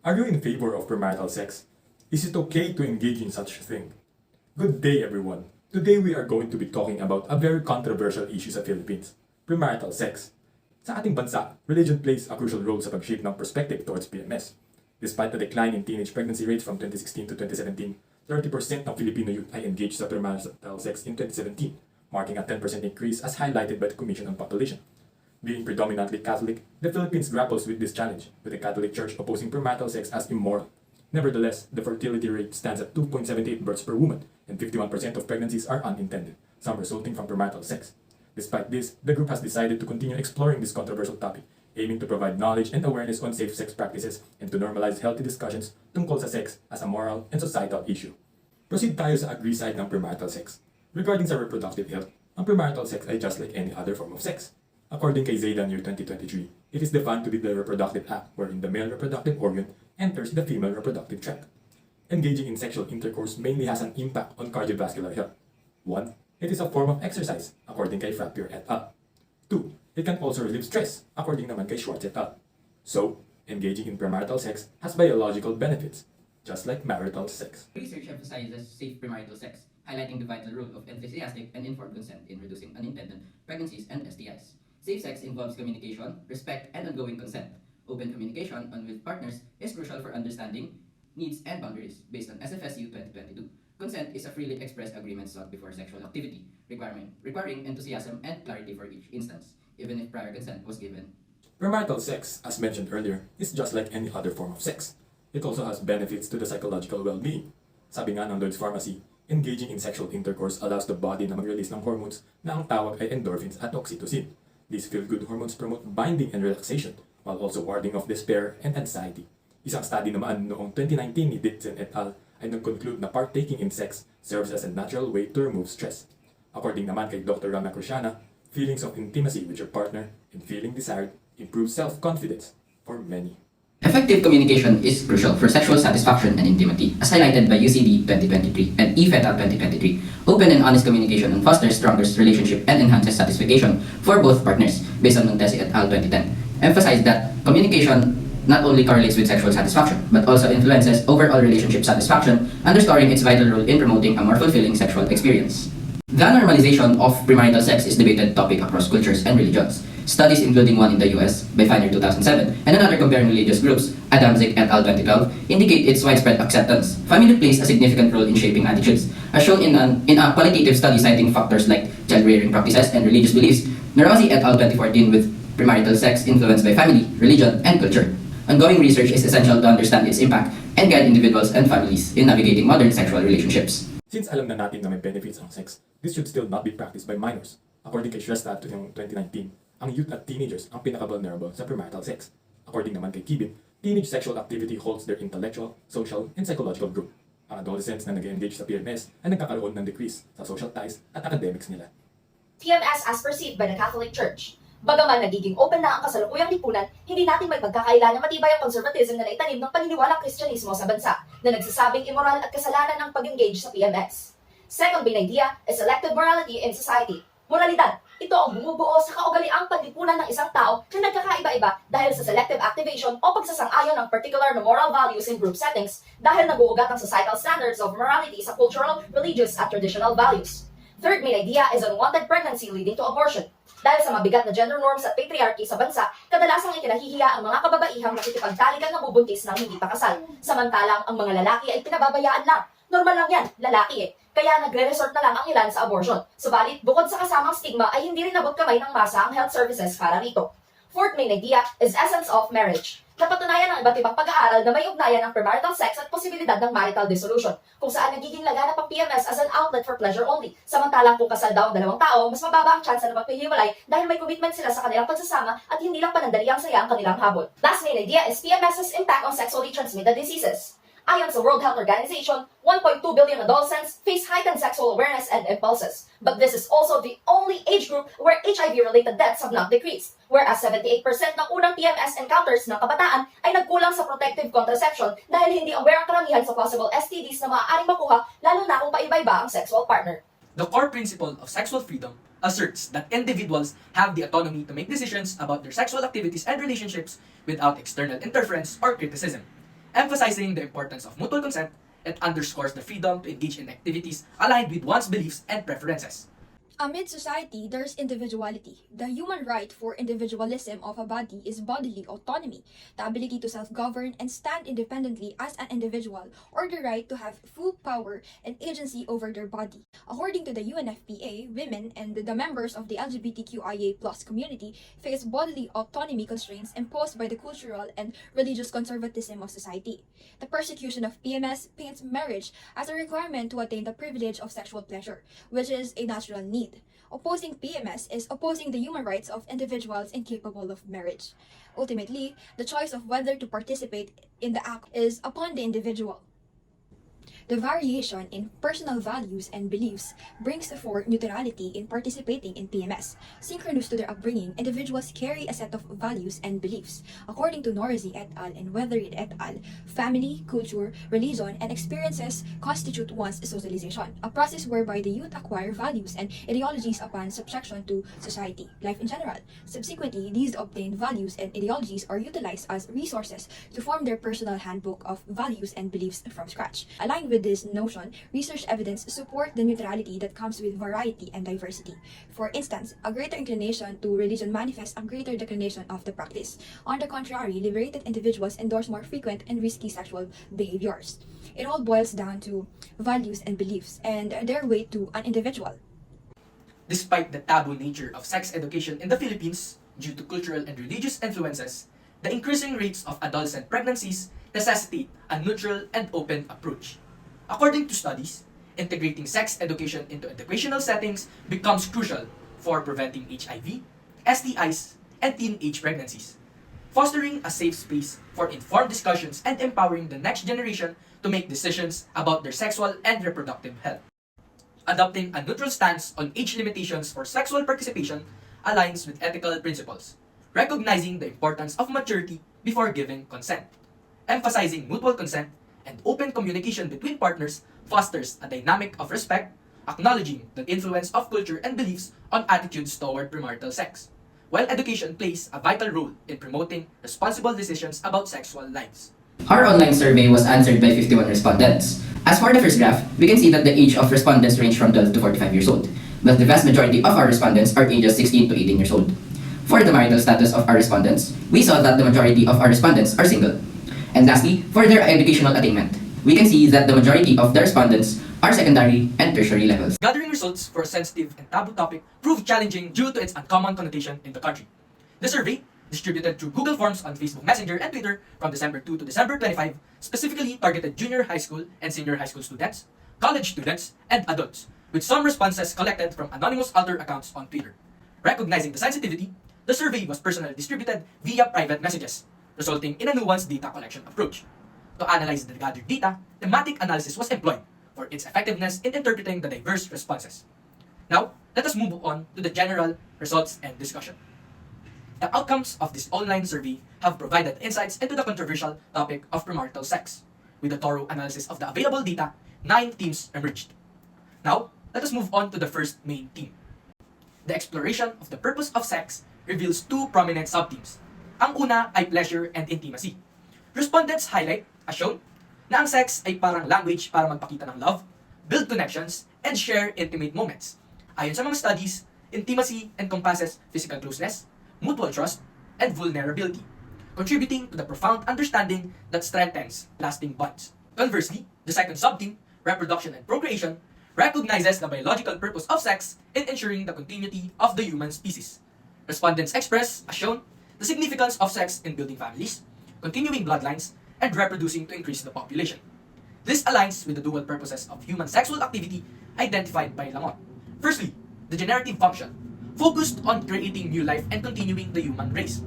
Are you in favor of premarital sex? Is it okay to engage in such a thing? Good day everyone. Today we are going to be talking about a very controversial issue sa Philippines, premarital sex. Sa ating bansa, religion plays a crucial role sa pag-shape ng perspective towards PMS. Despite the decline in teenage pregnancy rates from 2016 to 2017, 30% ng Filipino youth ay engaged sa premarital sex in 2017, marking a 10% increase as highlighted by the Commission on Population. Being predominantly Catholic, the Philippines grapples with this challenge, with the Catholic Church opposing premarital sex as immoral. Nevertheless, the fertility rate stands at 2.78 births per woman, and 51% of pregnancies are unintended, some resulting from premarital sex. Despite this, the group has decided to continue exploring this controversial topic, aiming to provide knowledge and awareness on safe sex practices and to normalize healthy discussions tungkol sa sex as a moral and societal issue. Proceed tayo sa agree side ng premarital sex. Regarding sa reproductive health, ang premarital sex ay just like any other form of sex. According kay Zaydan year 2023, it is defined to be the reproductive act wherein the male reproductive organ enters the female reproductive tract. Engaging in sexual intercourse mainly has an impact on cardiovascular health. 1. It is a form of exercise, according kay Frappier et al. 2. It can also relieve stress, according naman kay Schwartz et al. So, engaging in premarital sex has biological benefits, just like marital sex. Research emphasizes safe premarital sex, highlighting the vital role of enthusiastic and informed consent in reducing unintended pregnancies and STIs. Safe sex involves communication, respect, and ongoing consent. Open communication on with partners is crucial for understanding needs and boundaries based on SFSU 2022. Consent is a freely expressed agreement sought before sexual activity, requiring enthusiasm and clarity for each instance, even if prior consent was given. Premarital sex, as mentioned earlier, is just like any other form of sex. It also has benefits to the psychological well-being. Sabi nga ng Lloyd's Pharmacy, engaging in sexual intercourse allows the body na mag-release ng hormones na ang tawag ay endorphins at oxytocin. These feel-good hormones promote binding and relaxation, while also warding off despair and anxiety. Isang study naman noong 2019 ni Dixon et al. Ay nag-conclude na partaking in sex serves as a natural way to remove stress. According naman kay Dr. Rama Krishna, feelings of intimacy with your partner and feeling desired improves self-confidence for many. Effective communication is crucial for sexual satisfaction and intimacy, as highlighted by UCD 2023 and EFETA 2023. Open and honest communication fosters stronger relationship and enhances satisfaction for both partners, based on Montesi et al. 2010. Emphasize that communication not only correlates with sexual satisfaction, but also influences overall relationship satisfaction, underscoring its vital role in promoting a more fulfilling sexual experience. The normalization of premarital sex is a debated topic across cultures and religions. Studies, including one in the US by Feiner 2007 and another comparing religious groups, Adamczyk et al. 2012, indicate its widespread acceptance. Family plays a significant role in shaping attitudes, as shown in a qualitative study citing factors like child-rearing practices and religious beliefs. Narazi et al. 2014 with premarital sex influenced by family, religion, and culture. Ongoing research is essential to understand its impact and guide individuals and families in navigating modern sexual relationships. Since alam na natin na may benefits ang sex, this should still not be practiced by minors. According kay Shrestha noong 2019, ang youth at teenagers ang pinaka-vulnerable sa premarital sex. According naman kay Kibin, teenage sexual activity holds their intellectual, social, and psychological growth. Ang adolescents na nag-engage sa PMS ay nagkakaroon ng decrease sa social ties at academics nila. PMS as perceived by the Catholic Church. Bagaman nagiging open na ang kasalukuyang lipunan, hindi natin may pagkakaila na matibay ang conservatism na naitanim ng paniniwalang Kristyanismo sa bansa na nagsasabing immoral at kasalanan ang pag-engage sa PMS. Second main idea is selective morality in society. Moralidad, ito ang bumubuo sa kaugaliang panlipunan ng isang tao na nagkakaiba-iba dahil sa selective activation o pagsasang-ayon ng particular na moral values in group settings dahil naguugat ang societal standards of morality sa cultural, religious at traditional values. Third main idea is unwanted pregnancy leading to abortion. Dahil sa mabigat na gender norms at patriarchy sa bansa, kadalasang ikinahihiya ang mga kababaihang nakikipagtalikan na bubuntis ng hindi pa kasal. Samantalang ang mga lalaki ay pinababayaan lang. Normal lang yan, lalaki eh. Kaya nagre-resort na lang ang ilan sa abortion. Subalit, bukod sa kasamang stigma ay hindi rin nabot kamay ng masa ang health services para rito. Fourth main idea is essence of marriage. Napatunayan ng iba't ibang pag-aaral na may ugnayan ng premarital sex at posibilidad ng marital dissolution, kung saan nagiging laganap ang PMS as an outlet for pleasure only. Samantalang kung kasal daw ang dalawang tao, mas mababa ang tsansa na magpihiwalay dahil may commitment sila sa kanilang pagsasama at hindi lang panandali ang saya ang kanilang habol. Last main idea is PMS's impact on sexually transmitted diseases. Ayon sa World Health Organization, 1.2 billion adolescents face heightened sexual awareness and impulses. But this is also the only age group where HIV-related deaths have not decreased, whereas 78% ng unang PMS encounters ng kabataan ay nagkulang sa protective contraception dahil hindi aware ang karamihan sa possible STDs na maaaring makuha lalo na kung paiba-iba ang sexual partner. The core principle of sexual freedom asserts that individuals have the autonomy to make decisions about their sexual activities and relationships without external interference or criticism. emphasizing the importance of mutual consent and underscores the freedom to engage in activities aligned with one's beliefs and preferences. Amid society, there's individuality. The human right for individualism of a body is bodily autonomy, the ability to self-govern and stand independently as an individual, or the right to have full power and agency over their body. According to the UNFPA, women and the members of the LGBTQIA+ community face bodily autonomy constraints imposed by the cultural and religious conservatism of society. The persecution of PMS paints marriage as a requirement to attain the privilege of sexual pleasure, which is a natural need. Opposing PMS is opposing the human rights of individuals incapable of marriage. Ultimately, the choice of whether to participate in the act is upon the individual. The variation in personal values and beliefs brings forth neutrality in participating in PMS. Synchronous to their upbringing, individuals carry a set of values and beliefs. According to Norzi et al. And Weatherid et al., family, culture, religion, and experiences constitute one's socialization, a process whereby the youth acquire values and ideologies upon subjection to society, life in general. Subsequently, these obtained values and ideologies are utilized as resources to form their personal handbook of values and beliefs from scratch. Aligned with this notion, research evidence support the neutrality that comes with variety and diversity. For instance, a greater inclination to religion manifests a greater declination of the practice. On the contrary, liberated individuals endorse more frequent and risky sexual behaviors. It all boils down to values and beliefs and their weight to an individual. Despite the taboo nature of sex education in the Philippines due to cultural and religious influences, the increasing rates of adolescent pregnancies necessitate a neutral and open approach. According to studies, integrating sex education into educational settings becomes crucial for preventing HIV, STIs, and teenage pregnancies, fostering a safe space for informed discussions and empowering the next generation to make decisions about their sexual and reproductive health. Adopting a neutral stance on age limitations for sexual participation aligns with ethical principles, recognizing the importance of maturity before giving consent. Emphasizing mutual consent and open communication between partners fosters a dynamic of respect, acknowledging the influence of culture and beliefs on attitudes toward premarital sex, while education plays a vital role in promoting responsible decisions about sexual lives. Our online survey was answered by 51 respondents. As for the first graph, we can see that the age of respondents range from 12 to 45 years old, but the vast majority of our respondents are ages 16 to 18 years old. For the marital status of our respondents, we saw that the majority of our respondents are single. And lastly, for their educational attainment, we can see that the majority of the respondents are secondary and tertiary levels. Gathering results for a sensitive and taboo topic proved challenging due to its uncommon connotation in the country. The survey, distributed through Google Forms on Facebook Messenger and Twitter from December 2 to December 25, specifically targeted junior high school and senior high school students, college students, and adults, with some responses collected from anonymous alter accounts on Twitter. Recognizing the sensitivity, the survey was personally distributed via private messages, resulting in a nuanced data collection approach. To analyze the gathered data, thematic analysis was employed for its effectiveness in interpreting the diverse responses. Now, let us move on to the general results and discussion. The outcomes of this online survey have provided insights into the controversial topic of premarital sex. With a thorough analysis of the available data, 9 themes emerged. Now, let us move on to the first main theme. The exploration of the purpose of sex reveals 2 prominent subthemes. Ang una ay pleasure and intimacy. Respondents highlight, as shown, na ang sex ay parang language para magpakita ng love, build connections, and share intimate moments. Ayon sa mga studies, intimacy encompasses physical closeness, mutual trust, and vulnerability, contributing to the profound understanding that strengthens lasting bonds. Conversely, the second subtheme, reproduction and procreation, recognizes the biological purpose of sex in ensuring the continuity of the human species. Respondents express, as shown, the significance of sex in building families, continuing bloodlines, and reproducing to increase the population. This aligns with the dual purposes of human sexual activity identified by Lamont. Firstly, the generative function, focused on creating new life and continuing the human race,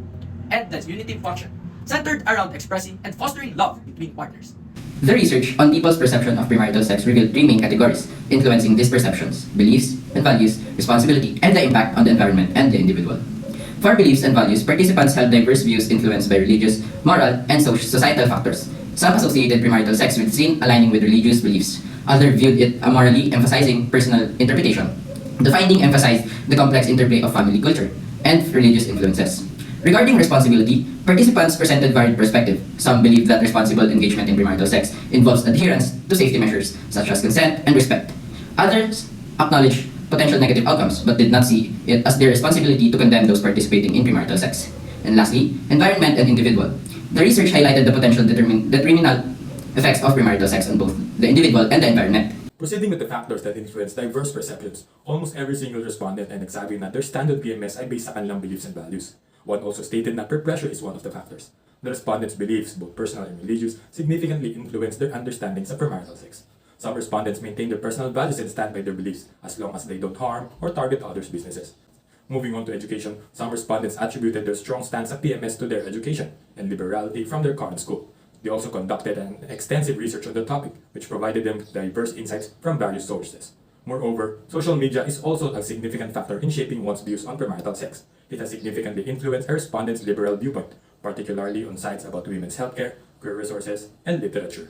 and the unitive function, centered around expressing and fostering love between partners. The research on people's perception of premarital sex revealed 3 main categories, influencing these perceptions: beliefs and values, responsibility, and the impact on the environment and the individual. For beliefs and values, participants held diverse views influenced by religious, moral, and societal factors. Some associated premarital sex with sin aligning with religious beliefs. Others viewed it amorally, emphasizing personal interpretation. The finding emphasized the complex interplay of family culture and religious influences. Regarding responsibility, participants presented varied perspectives. Some believe that responsible engagement in premarital sex involves adherence to safety measures such as consent and respect. Others acknowledge potential negative outcomes but did not see it as their responsibility to condemn those participating in premarital sex. And lastly, environment and individual. The research highlighted the potential detrimental effects of premarital sex on both the individual and the environment. Proceeding with the factors that influence diverse perceptions, almost every single respondent ay nagsabi na their standard PMS ay based sa kanilang beliefs and values. One also stated that peer pressure is one of the factors. The respondents' beliefs, both personal and religious, significantly influence their understandings of premarital sex. Some respondents maintain their personal values and stand by their beliefs, as long as they don't harm or target others' businesses. Moving on to education, some respondents attributed their strong stance of PMS to their education and liberality from their current school. They also conducted an extensive research on the topic, which provided them diverse insights from various sources. Moreover, social media is also a significant factor in shaping one's views on premarital sex. It has significantly influenced a respondent's liberal viewpoint, particularly on sites about women's healthcare, career resources, and literature.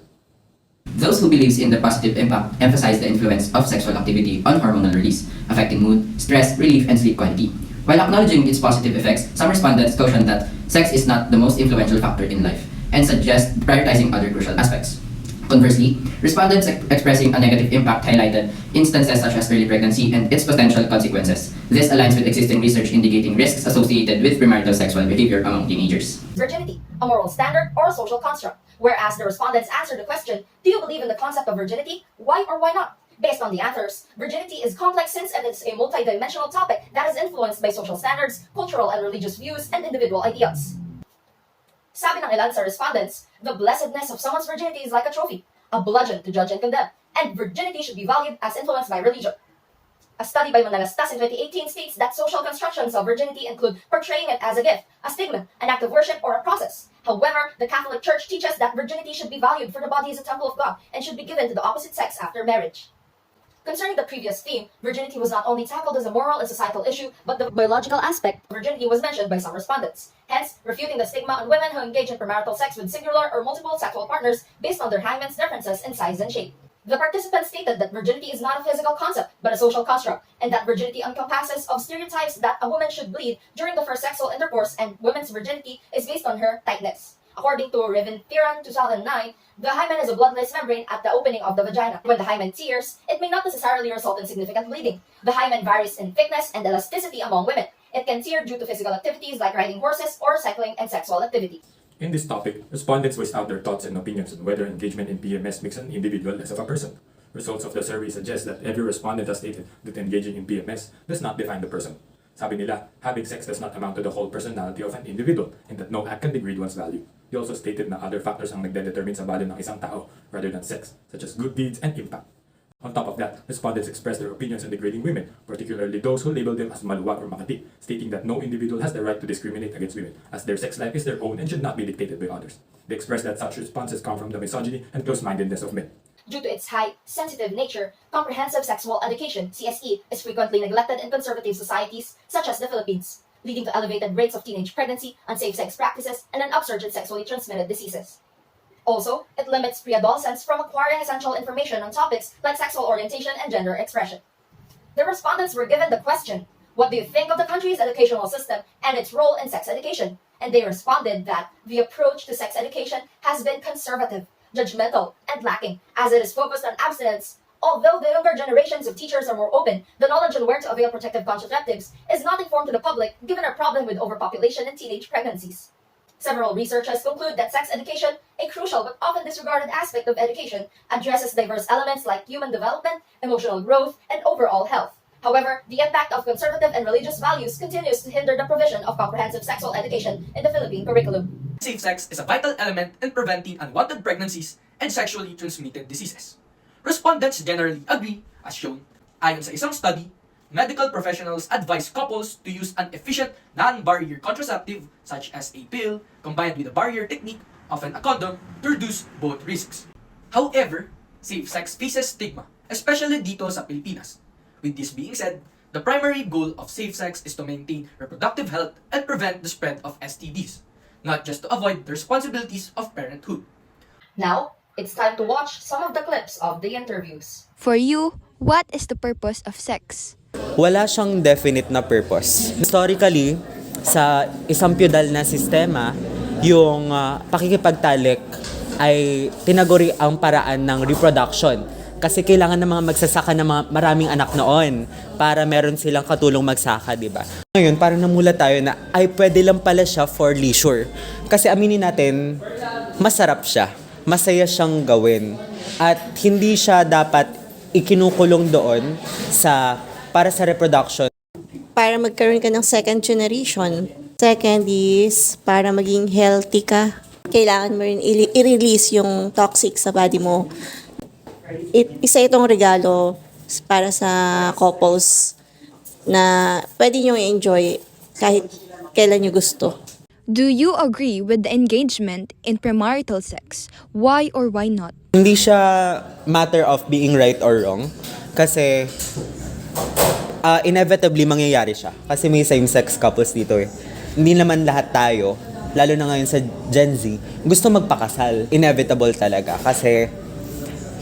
Those who believe in the positive impact emphasize the influence of sexual activity on hormonal release, affecting mood, stress, relief, and sleep quality. While acknowledging its positive effects, some respondents caution that sex is not the most influential factor in life and suggest prioritizing other crucial aspects. Conversely, respondents expressing a negative impact highlighted instances such as early pregnancy and its potential consequences. This aligns with existing research indicating risks associated with premarital sexual behavior among teenagers. Virginity, a moral standard or a social construct. Whereas the respondents answered the question, do you believe in the concept of virginity? Why or why not? Based on the answers, virginity is complex since it is a multidimensional topic that is influenced by social standards, cultural and religious views, and individual ideas. Sabi ng ilan sa respondents, the blessedness of someone's virginity is like a trophy, a bludgeon to judge and condemn, and virginity should be valued as influenced by religion. A study by Manalastas in 2018 states that social constructions of virginity include portraying it as a gift, a stigma, an act of worship, or a process. However, the Catholic Church teaches that virginity should be valued for the body is a temple of God and should be given to the opposite sex after marriage. Concerning the previous theme, virginity was not only tackled as a moral and societal issue, but the biological aspect of virginity was mentioned by some respondents, hence refuting the stigma on women who engage in premarital sex with singular or multiple sexual partners based on their hymen's differences in size and shape. The participants stated that virginity is not a physical concept, but a social construct, and that virginity encompasses of stereotypes that a woman should bleed during the first sexual intercourse, and women's virginity is based on her tightness. According to Riven Piran 2009, the hymen is a bloodless membrane at the opening of the vagina. When the hymen tears, it may not necessarily result in significant bleeding. The hymen varies in thickness and elasticity among women. It can tear due to physical activities like riding horses or cycling and sexual activity. In this topic, respondents voiced out their thoughts and opinions on whether engagement in PMS makes an individual less of a person. Results of the survey suggest that every respondent has stated that engaging in PMS does not define the person. Sabi nila, having sex does not amount to the whole personality of an individual and that no act can degrade one's value. They also stated na other factors ang nagdedetermine sa value ng isang tao rather than sex, such as good deeds and impact. On top of that, respondents expressed their opinions on degrading women, particularly those who label them as maluwag or makati, stating that no individual has the right to discriminate against women, as their sex life is their own and should not be dictated by others. They expressed that such responses come from the misogyny and close-mindedness of men. Due to its high, sensitive nature, comprehensive sexual education, CSE, is frequently neglected in conservative societies such as the Philippines, leading to elevated rates of teenage pregnancy, unsafe sex practices, and an upsurge in sexually transmitted diseases. Also, it limits pre-adolescents from acquiring essential information on topics like sexual orientation and gender expression. The respondents were given the question, what do you think of the country's educational system and its role in sex education? And they responded that the approach to sex education has been conservative, judgmental, and lacking, as it is focused on abstinence. Although the younger generations of teachers are more open, the knowledge on where to avail protective contraceptives is not informed to the public given our problem with overpopulation and teenage pregnancies. Several researchers conclude that sex education, a crucial but often disregarded aspect of education, addresses diverse elements like human development, emotional growth, and overall health. However, the impact of conservative and religious values continues to hinder the provision of comprehensive sexual education in the Philippine curriculum. Safe sex is a vital element in preventing unwanted pregnancies and sexually transmitted diseases. Respondents generally agree, as shown. Ayon sa isang study, medical professionals advise couples to use an efficient non-barrier contraceptive such as a pill combined with a barrier technique, often a condom, to reduce both risks. However, safe sex faces stigma, especially dito sa Pilipinas. With this being said, the primary goal of safe sex is to maintain reproductive health and prevent the spread of STDs, not just to avoid the responsibilities of parenthood. Now, it's time to watch some of the clips of the interviews. For you, what is the purpose of sex? Wala siyang definite na purpose. Historically, sa isang feudal na sistema, yung pakikipagtalik ay tinaguri ang paraan ng reproduction. Kasi kailangan ng mga magsasaka ng mga maraming anak noon para meron silang katulong magsaka, di ba? Ngayon, parang namula tayo na ay pwede lang pala siya for leisure. Kasi aminin natin, masarap siya. Masaya siyang gawin. At hindi siya dapat ikinukulong doon para sa reproduction. Para magkaroon ka ng second generation. Second is para maging healthy ka. Kailangan mo rin i-release yung toxic sa body mo. Isa itong regalo para sa couples na pwede nyo i-enjoy kahit kailan nyo gusto. Do you agree with the engagement in premarital sex? Why or why not? Hindi siya matter of being right or wrong. Kasi inevitably mangyayari siya. Kasi may same-sex couples dito eh. Hindi naman lahat tayo, lalo na ngayon sa Gen Z, gusto magpakasal. Inevitable talaga. Kasi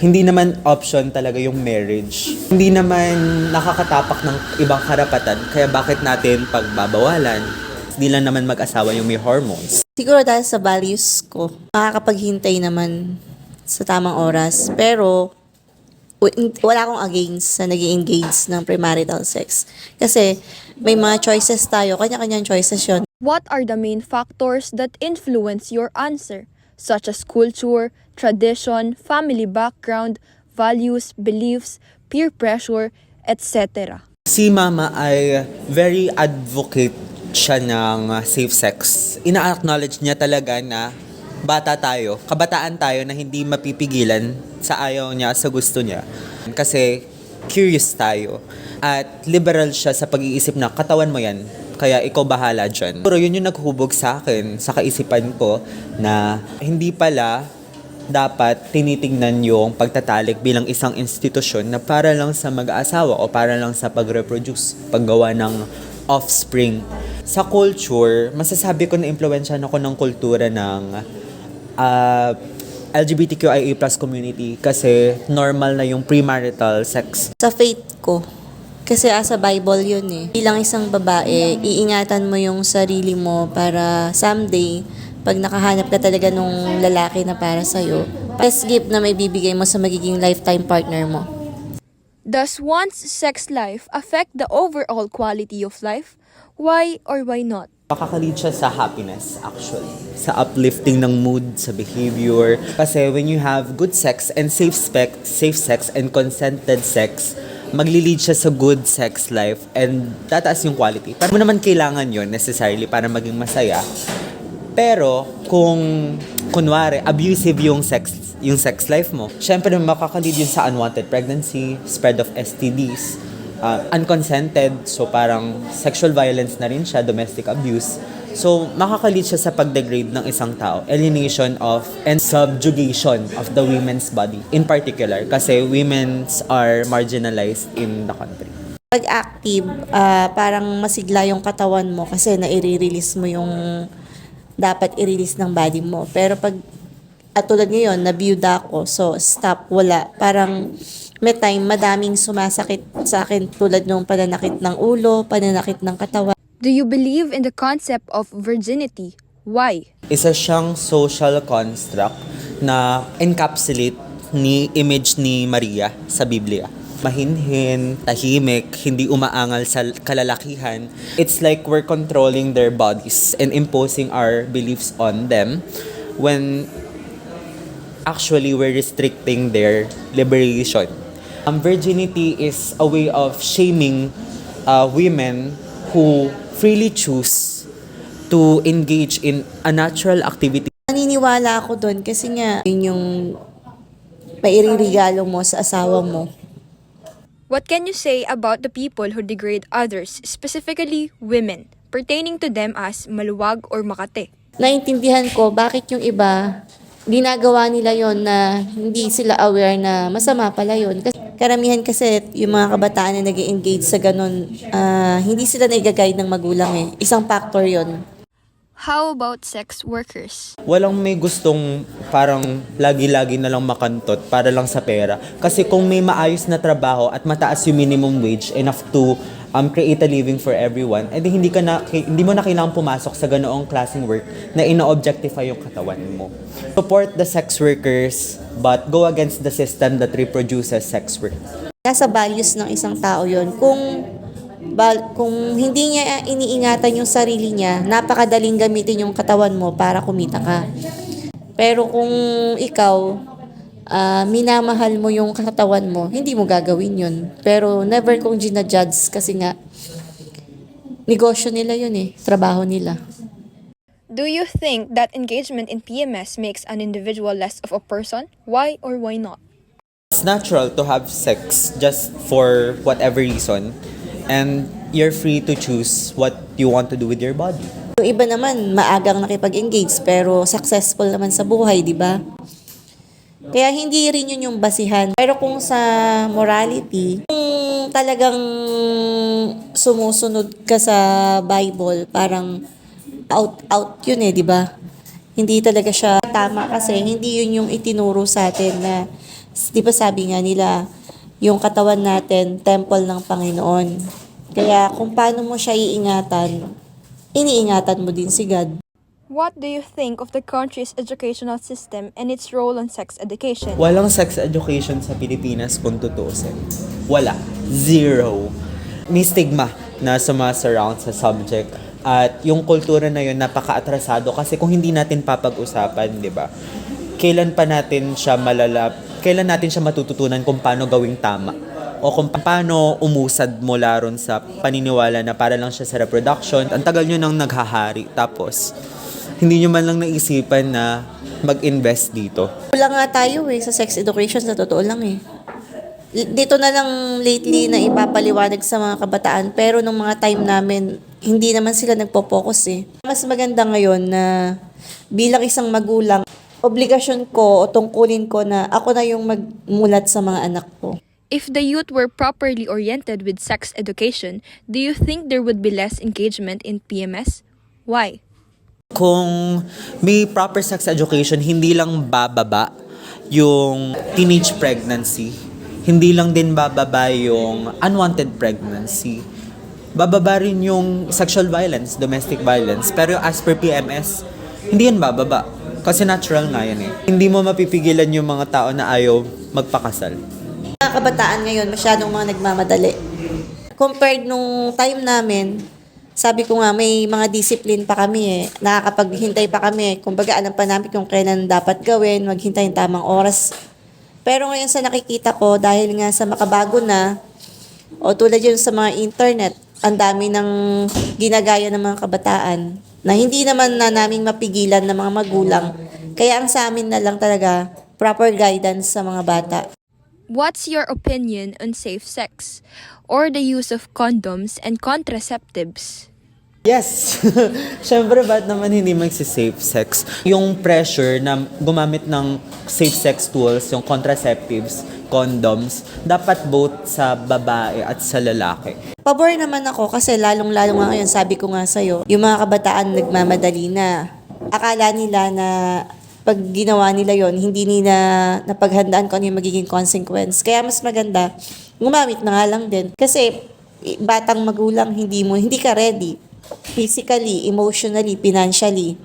hindi naman option talaga yung marriage. Hindi naman nakakatapak ng ibang karapatan. Kaya bakit natin pagbabawalan? Hindi lang naman mag-asawa yung may hormones. Siguro dahil sa values ko, makakapaghintay naman sa tamang oras. Pero wala akong against sa nag-engage ng premarital sex. Kasi may mga choices tayo, kanya-kanyang choices yun. What are the main factors that influence your answer, such as culture, tradition, family background, values, beliefs, peer pressure, etc.? Si Mama ay very advocate siya ng safe sex. Ina-acknowledge niya talaga na bata tayo, kabataan tayo na hindi mapipigilan sa ayaw niya, sa gusto niya. Kasi curious tayo. At liberal siya sa pag-iisip na katawan mo yan, kaya ikaw bahala dyan. Pero yun yung naghubog sa akin, sa kaisipan ko, na hindi pala dapat tinitingnan yung pagtatalik bilang isang institusyon na para lang sa mag-aasawa o para lang sa pag-reproduce, paggawa ng offspring. Sa culture, masasabi ko na impluwensyahan ako ng kultura ng LGBTQIA+ community kasi normal na yung premarital sex. Sa faith ko, kasi sa Bible yun eh. Bilang isang babae, iingatan mo yung sarili mo para someday, pag nakahanap ka talaga nung lalaki na para sa'yo, best gift na may bibigay mo sa magiging lifetime partner mo. Does one's sex life affect the overall quality of life? Why or why not? Makaka-lead siya sa happiness actually. Sa uplifting ng mood, sa behavior. Kasi when you have good sex and safe sex and consented sex, magli-lead siya sa good sex life and tataas yung quality. Pero mo naman kailangan yon necessarily para maging masaya. Pero kung kunwari abusive yung sex life mo, syempre makaka-lead yun sa unwanted pregnancy, spread of STDs, unconsented, so parang sexual violence na rin siya, domestic abuse. So, makaka-lead siya sa pag-degrade ng isang tao, alienation of and subjugation of the women's body in particular kasi women are marginalized in the country. Pag active, parang masigla yung katawan mo kasi na-i-release mo yung dapat i-release ng body mo. Pero pag, at tulad ngayon, nabiyuda ako, so stop, wala. Parang may time, madaming sumasakit sa akin tulad nung pananakit ng ulo, pananakit ng katawan. Do you believe in the concept of virginity? Why? Isa siyang social construct na encapsulate ni image ni Maria sa Biblia. Mahinhin, tahimik, hindi umaangal sa kalalakihan. It's like we're controlling their bodies and imposing our beliefs on them when actually we're restricting their liberation. Virginity is a way of shaming women who freely choose to engage in a natural activity. Naniniwala ako doon kasi nga yun yung mairirigalo mo sa asawa mo. What can you say about the people who degrade others, specifically women, pertaining to them as maluwag or makate? Naintindihan ko bakit yung iba ginagawa nila yon na hindi sila aware na masama pala yon. Karamihan kasi yung mga kabataan na nag-engage sa ganun, hindi sila nag-guide ng magulang eh. Isang factor yon. How about sex workers? Walang may gustong parang lagi-lagi na lang makantot para lang sa pera. Kasi kung may maayos na trabaho at mataas yung minimum wage, enough to create a living for everyone, edi hindi mo na kailangang pumasok sa ganoong klaseng work na ina-objectify yung katawan mo. Support the sex workers, but go against the system that reproduces sex work. Nasa values ng isang tao yon. Kung hindi niya iniingatan yung sarili niya, napakadaling gamitin yung katawan mo para kumita ka. Pero kung ikaw, minamahal mo yung katawan mo, hindi mo gagawin yun. Pero never kong ginajudge kasi nga, negosyo nila yun trabaho nila. Do you think that engagement in PMS makes an individual less of a person? Why or why not? It's natural to have sex just for whatever reason, and you're free to choose what you want to do with your body. Yung iba naman, maagang nakipag-engage pero successful naman sa buhay, di ba? Kaya hindi rin yun yung basihan. Pero kung sa morality, kung talagang sumusunod ka sa Bible, parang out yun di ba? Hindi talaga siya tama kasi hindi yun yung itinuro sa atin na, di ba sabi nga nila, yung katawan natin, temple ng Panginoon. Kaya kung paano mo siya iingatan, iniingatan mo din si God. What do you think of the country's educational system and its role on sex education? Walang sex education sa Pilipinas kung tutuusin. Wala. Zero. May stigma na sumasurround sa subject. At yung kultura na yun, napaka-atrasado kasi kung hindi natin papag-usapan, di ba? Kailan natin siya matututunan kung paano gawing tama? O kung paano umusad mula ron sa paniniwala na para lang siya sa reproduction. Ang tagal nyo nang naghahari. Tapos, hindi nyo man lang naisipan na mag-invest dito. Wala nga tayo sa sex education, sa totoo lang Dito na lang lately na ipapaliwanag sa mga kabataan, pero nung mga time namin, hindi naman sila nagpo-focus Mas maganda ngayon na bilang isang magulang, obligasyon ko o tungkulin ko na ako na yung magmulat sa mga anak ko. If the youth were properly oriented with sex education, do you think there would be less engagement in PMS? Why? Kung may proper sex education, hindi lang bababa yung teenage pregnancy. Hindi lang din bababa yung unwanted pregnancy. Bababa rin yung sexual violence, domestic violence. Pero as per PMS, hindi yan bababa. Kasi natural nga yan Hindi mo mapipigilan yung mga tao na ayaw magpakasal. Mga kabataan ngayon, masyadong mga nagmamadali. Compared nung time namin, sabi ko nga, may mga discipline pa kami Nakakapaghintay pa kami. Kumbaga, alam pa namin kung kailan dapat gawin, maghintay ng tamang oras. Pero ngayon sa nakikita ko, dahil nga sa makabago na, o tulad yun sa mga internet, ang dami ng ginagaya ng mga kabataan na hindi naman na naming mapigilan ng mga magulang. Kaya ang sa amin na lang talaga, proper guidance sa mga bata. What's your opinion on safe sex or the use of condoms and contraceptives? Yes! Siyempre, ba't naman hindi magsi-safe sex? Yung pressure na gumamit ng safe sex tools, yung contraceptives, condoms, dapat both sa babae at sa lalaki. Pabor naman ako kasi lalong-lalo nga ngayon, sabi ko nga sa'yo, yung mga kabataan nagmamadali na. Akala nila na pag ginawa nila yon hindi nila napaghandaan kung ano yung magiging consequence. Kaya mas maganda, gumamit na nga lang din. Kasi batang magulang, hindi ka ready. Physically, emotionally, financially.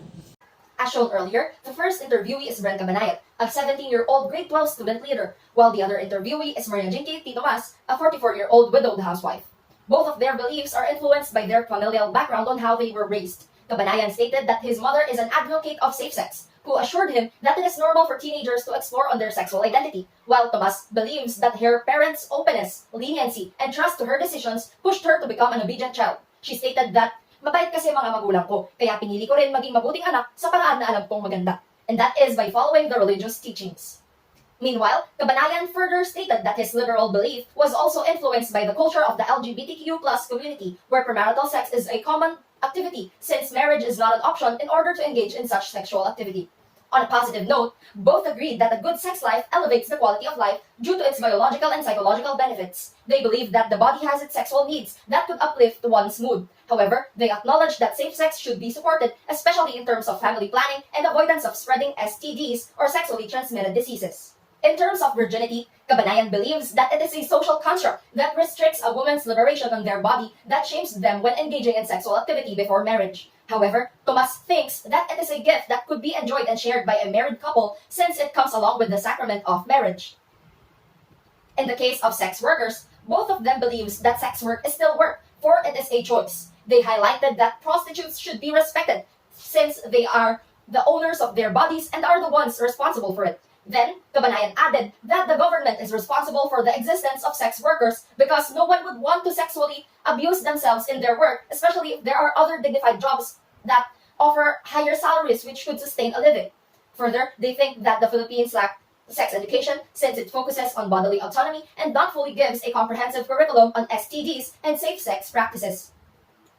As shown earlier, the first interviewee is Brent Cabanayat, a 17-year-old grade 12 student leader, while the other interviewee is Maria Jinky T. Tomas, a 44-year-old widowed housewife. Both of their beliefs are influenced by their familial background on how they were raised. Cabanayan stated that his mother is an advocate of safe sex, who assured him that it is normal for teenagers to explore on their sexual identity, while Tomas believes that her parents' openness, leniency, and trust to her decisions pushed her to become an obedient child. She stated that, "Mabait kasi mga magulang ko, kaya pinili ko rin maging mabuting anak sa paraan na alam kong maganda. And that is by following the religious teachings." Meanwhile, Cabanayan further stated that his liberal belief was also influenced by the culture of the LGBTQ+ community, where premarital sex is a common activity since marriage is not an option in order to engage in such sexual activity. On a positive note, both agreed that a good sex life elevates the quality of life due to its biological and psychological benefits. They believe that the body has its sexual needs that could uplift one's mood. However, they acknowledge that safe sex should be supported, especially in terms of family planning and avoidance of spreading STDs or sexually transmitted diseases. In terms of virginity, Kabanayan believes that it is a social construct that restricts a woman's liberation on their body that shames them when engaging in sexual activity before marriage. However, Tomas thinks that it is a gift that could be enjoyed and shared by a married couple since it comes along with the sacrament of marriage. In the case of sex workers, both of them believes that sex work is still work, for it is a choice. They highlighted that prostitutes should be respected since they are the owners of their bodies and are the ones responsible for it. Then, Kabanayan added that the government is responsible for the existence of sex workers because no one would want to sexually abuse themselves in their work, especially if there are other dignified jobs that offer higher salaries which could sustain a living. Further, they think that the Philippines lack sex education since it focuses on bodily autonomy and not fully gives a comprehensive curriculum on STDs and safe sex practices.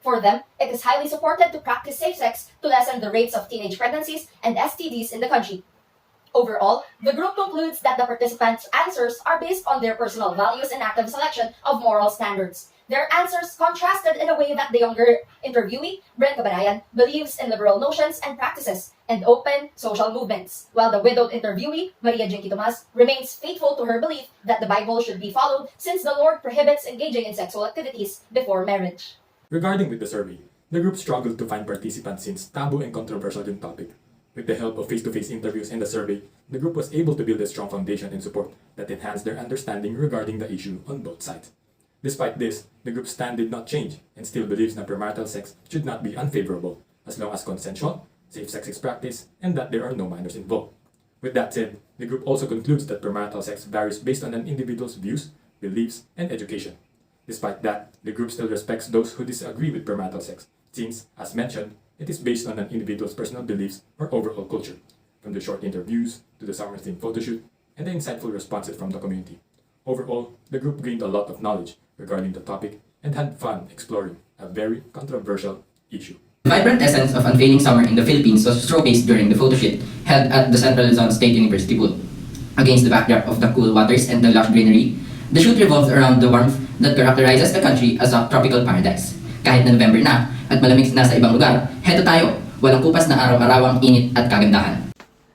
For them, it is highly supported to practice safe sex to lessen the rates of teenage pregnancies and STDs in the country. Overall, the group concludes that the participants' answers are based on their personal values and active selection of moral standards. Their answers contrasted in a way that the younger interviewee, Brent Kabanayan, believes in liberal notions and practices and open social movements, while the widowed interviewee, Maria Jinky Tomas, remains faithful to her belief that the Bible should be followed since the Lord prohibits engaging in sexual activities before marriage. Regarding with the survey, the group struggled to find participants since taboo and controversial yung topic. With the help of face-to-face interviews and the survey, the group was able to build a strong foundation and support that enhanced their understanding regarding the issue on both sides. Despite this, the group's stand did not change and still believes that premarital sex should not be unfavorable as long as consensual, safe sex is practiced, and that there are no minors involved. With that said, the group also concludes that premarital sex varies based on an individual's views, beliefs, and education. Despite that, the group still respects those who disagree with premarital sex, since, as mentioned, it is based on an individual's personal beliefs or overall culture, from the short interviews to the summer theme photoshoot and the insightful responses from the community. Overall, the group gained a lot of knowledge regarding the topic and had fun exploring a very controversial issue. The vibrant essence of unveiling summer in the Philippines was showcased during the photoshoot held at the Central Luzon State University pool. Against the backdrop of the cool waters and the lush greenery, the shoot revolved around the warmth that characterizes the country as a tropical paradise. Kahit na November na at malamig na sa ibang lugar, heto tayo, walang kupas na araw-arawang init at kagandahan.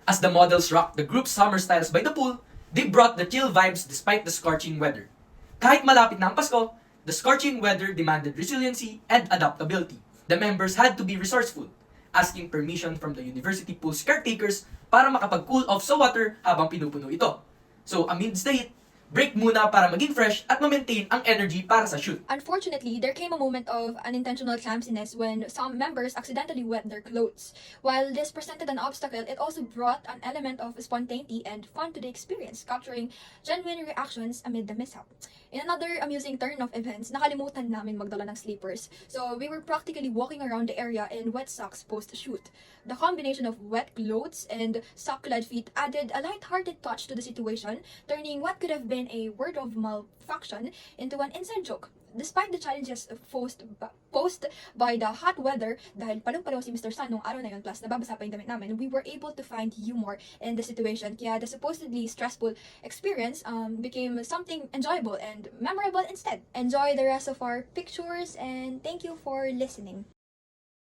As the models rocked the group's summer styles by the pool, they brought the chill vibes despite the scorching weather. Kahit malapit na ang Pasko, the scorching weather demanded resiliency and adaptability. The members had to be resourceful, asking permission from the university pool's caretakers para makapag-cool off sa water habang pinupuno ito. So amidst the heat, break muna para maging fresh at ma-maintain ang energy para sa shoot. Unfortunately, there came a moment of unintentional clumsiness when some members accidentally wet their clothes. While this presented an obstacle, it also brought an element of spontaneity and fun to the experience, capturing genuine reactions amid the mishap. In another amusing turn of events, nakalimutan namin magdala ng sleepers. So we were practically walking around the area in wet socks post-shoot. The combination of wet clothes and sock-clad feet added a light-hearted touch to the situation, turning what could have been a word of malfunction into an inside joke. Despite the challenges posed by the hot weather, dahil palong-palaw si Mr. Sun nung araw na yun, plus nababasa pa yung damit namin, we were able to find humor in the situation. Kaya the supposedly stressful experience became something enjoyable and memorable instead. Enjoy the rest of our pictures and thank you for listening.